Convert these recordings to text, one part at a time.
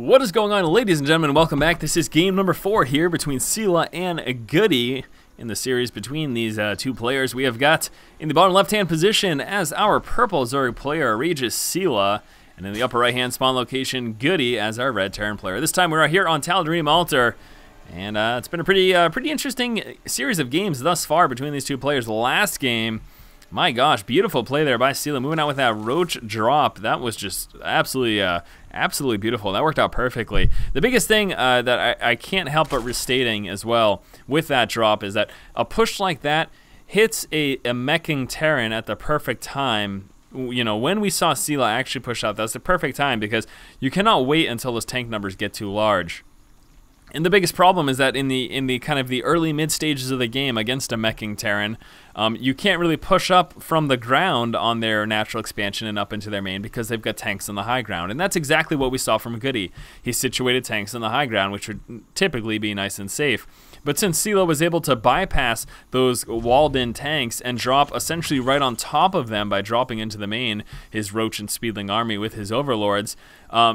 What is going on, ladies and gentlemen? Welcome back. This is game number 4 here between Seala and GoOdy in the series between these two players. We have got in the bottom left-hand position as our purple Zerg player, Regis Seala, and in the upper right-hand spawn location, GoOdy as our red Terran player. This time we're here on Tal'Darim Altar, and it's been a pretty interesting series of games thus far between these two players. The last game, my gosh, beautiful play there by Seala, moving out with that roach drop. That was just absolutely beautiful. That worked out perfectly. The biggest thing that I can't help but restating as well with that drop is that a push like that hits a meching Terran at the perfect time. You know, when we saw Seala actually push out, that's the perfect time because you cannot wait until those tank numbers get too large. And the biggest problem is that in the kind of the early mid stages of the game against a meching Terran, you can't really push up from the ground on their natural expansion and up into their main because they've got tanks on the high ground. And that's exactly what we saw from GoOdy. He situated tanks on the high ground, which would typically be nice and safe. But since Seala was able to bypass those walled-in tanks and drop essentially right on top of them by dropping into the main his Roach and Speedling army with his overlords,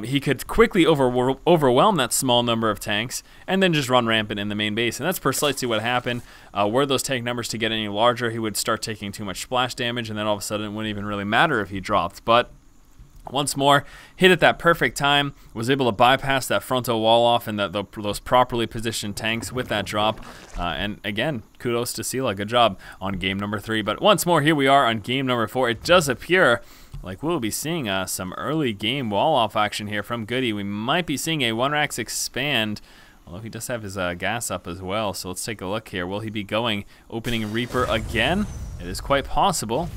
he could quickly overwhelm that small number of tanks and then just run rampant in the main base. And that's precisely what happened. Were those tank numbers to get any larger, he would start taking too much splash damage, and then all of a sudden it wouldn't even really matter if he dropped. But once more, hit at that perfect time, was able to bypass that frontal wall off and those properly positioned tanks with that drop. And again, kudos to Seala. Good job on game number 3. But once more, here we are on game number 4. It does appear like we'll be seeing some early game wall-off action here from GoOdy. We might be seeing a 1-Rax expand, although he does have his gas up as well. So let's take a look here. Will he be going opening Reaper again? It is quite possible.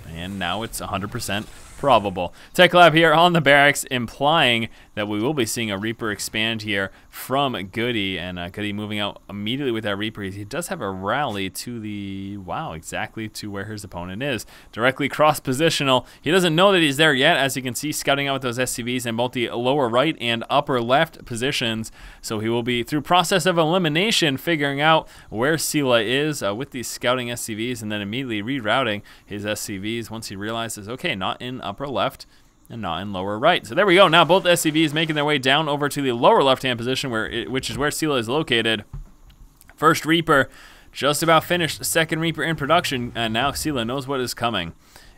And now it's 100% probable. Tech Lab here on the barracks, implying that we will be seeing a Reaper expand here from GoOdy, and GoOdy moving out immediately with that Reaper. He does have a rally to the, wow, exactly to where his opponent is. Directly cross-positional. He doesn't know that he's there yet, as you can see, scouting out with those SCVs in both the lower right and upper left positions. So he will be, through process of elimination, figuring out where Seala is with these scouting SCVs, and then immediately rerouting his SCVs once he realizes, okay, not in upper left and not in lower right. So there we go. Now both SCVs making their way down over to the lower left-hand position, which is where Seala is located. First Reaper just about finished. Second Reaper in production, and now Seala knows what is coming.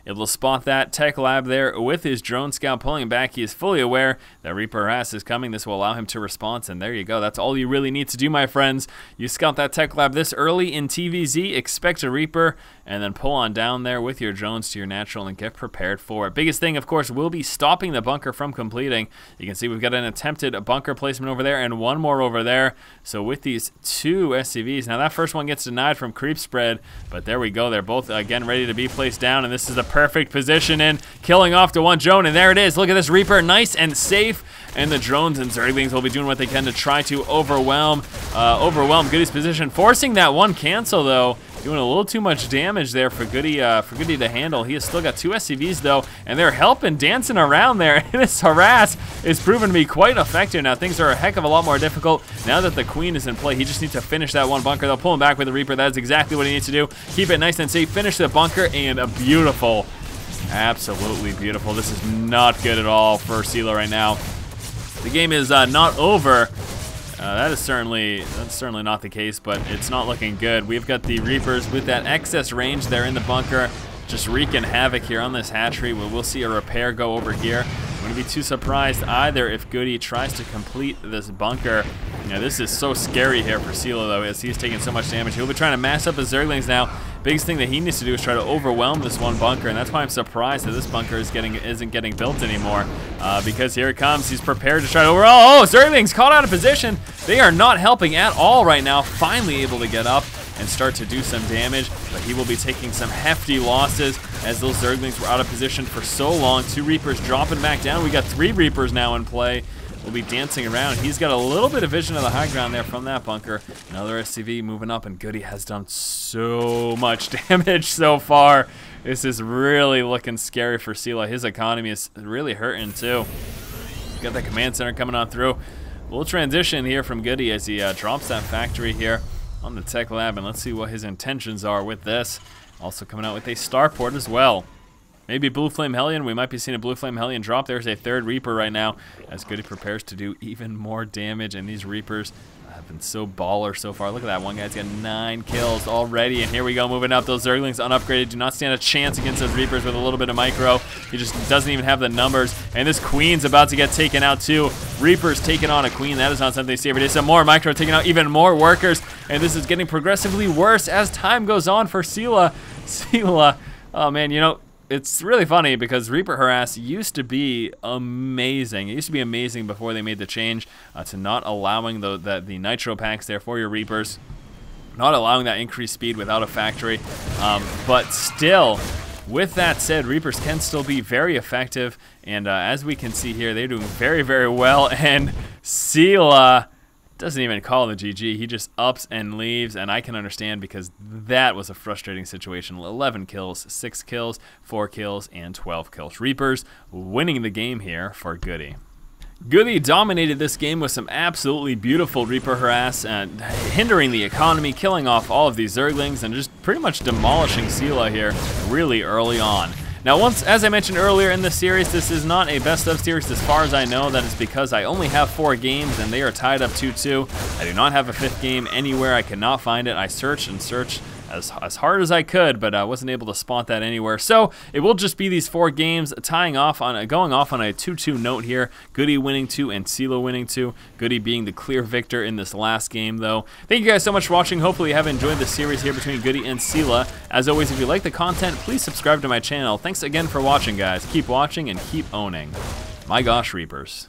Able to spot that Tech Lab there with his drone scout pulling back. He is fully aware that Reaper harass is coming. This will allow him to respond, and there you go. That's all you really need to do, my friends. You scout that Tech Lab this early in TVZ, expect a Reaper, and then pull on down there with your drones to your natural and get prepared for it. Biggest thing, of course, will be stopping the bunker from completing. You can see we've got an attempted bunker placement over there and one more over there. So with these two SCVs, now that first one gets denied from creep spread, but there we go. They're both, again, ready to be placed down, and this is the perfect position in, killing off to one drone, and there it is. Look at this Reaper, nice and safe, and the drones and Zerglings will be doing what they can to try to overwhelm GoOdy's position, forcing that one cancel though. Doing a little too much damage there for GoOdy to handle. He has still got two SCVs though, and they're helping, dancing around there. And this harass is proven to be quite effective. Now things are a heck of a lot more difficult now that the Queen is in play. He just needs to finish that one bunker. They'll pull him back with the Reaper. That's exactly what he needs to do. Keep it nice and safe. Finish the bunker, and a beautiful, absolutely beautiful. This is not good at all for Seala right now. The game is not over. That's certainly not the case, but it's not looking good. We've got the Reapers with that excess range there in the bunker, just wreaking havoc here on this hatchery. We'll see a repair go over here. I wouldn't be too surprised either if GoOdy tries to complete this bunker. You know, this is so scary here for Seala though, as he's taking so much damage. He'll be trying to mass up his Zerglings now. Biggest thing that he needs to do is try to overwhelm this one bunker, and that's why I'm surprised that this bunker isn't getting built anymore. Because here it comes. He's prepared to try to overwhelm. Oh, Zerglings caught out of position. They are not helping at all right now. Finally able to get up and start to do some damage, but he will be taking some hefty losses as those Zerglings were out of position for so long. Two Reapers dropping back down. We got 3 Reapers now in play. Will be dancing around. He's got a little bit of vision of the high ground there from that bunker. Another SCV moving up, and GoOdy has done so much damage so far. This is really looking scary for Seala. His economy is really hurting too. Got that command center coming on through. We'll transition here from GoOdy as he drops that factory here on the Tech Lab, and let's see what his intentions are with this. Also coming out with a starport as well. Maybe Blue Flame Hellion. We might be seeing a Blue Flame Hellion drop. There's a third Reaper right now as GoOdy prepares to do even more damage. And these Reapers have been so baller so far. Look at that one guy's got 9 kills already. And here we go, moving up. Those Zerglings unupgraded do not stand a chance against those Reapers with a little bit of micro. He just doesn't even have the numbers. And this Queen's about to get taken out too. Reapers taking on a Queen. That is not something they see every day. Some more micro taking out even more workers. And this is getting progressively worse as time goes on for Seala. Seala, oh man, you know, it's really funny because Reaper Harass used to be amazing. It used to be amazing before they made the change to not allowing the nitro packs there for your Reapers, not allowing that increased speed without a factory. But still, with that said, Reapers can still be very effective. And as we can see here, they're doing very, very well. And Seala doesn't even call the GG. He just ups and leaves, and I can understand because that was a frustrating situation. 11 kills, 6 kills, 4 kills, and 12 kills. Reapers winning the game here for GoOdy. GoOdy dominated this game with some absolutely beautiful Reaper harass and hindering the economy, killing off all of these Zerglings, and just pretty much demolishing Seala here really early on. Now, as I mentioned earlier in this series, this is not a best of series as far as I know. That is because I only have 4 games and they are tied up 2-2. I do not have a 5th game anywhere. I cannot find it. I searched and searched as hard as I could, but I wasn't able to spot that anywhere. So it will just be these 4 games going off on a 2-2 note here. GoOdy winning 2 and Seala winning 2. GoOdy being the clear victor in this last game, though. Thank you guys so much for watching. Hopefully you have enjoyed the series here between GoOdy and Seala. As always, if you like the content, please subscribe to my channel. Thanks again for watching, guys. Keep watching and keep owning. My gosh, Reapers.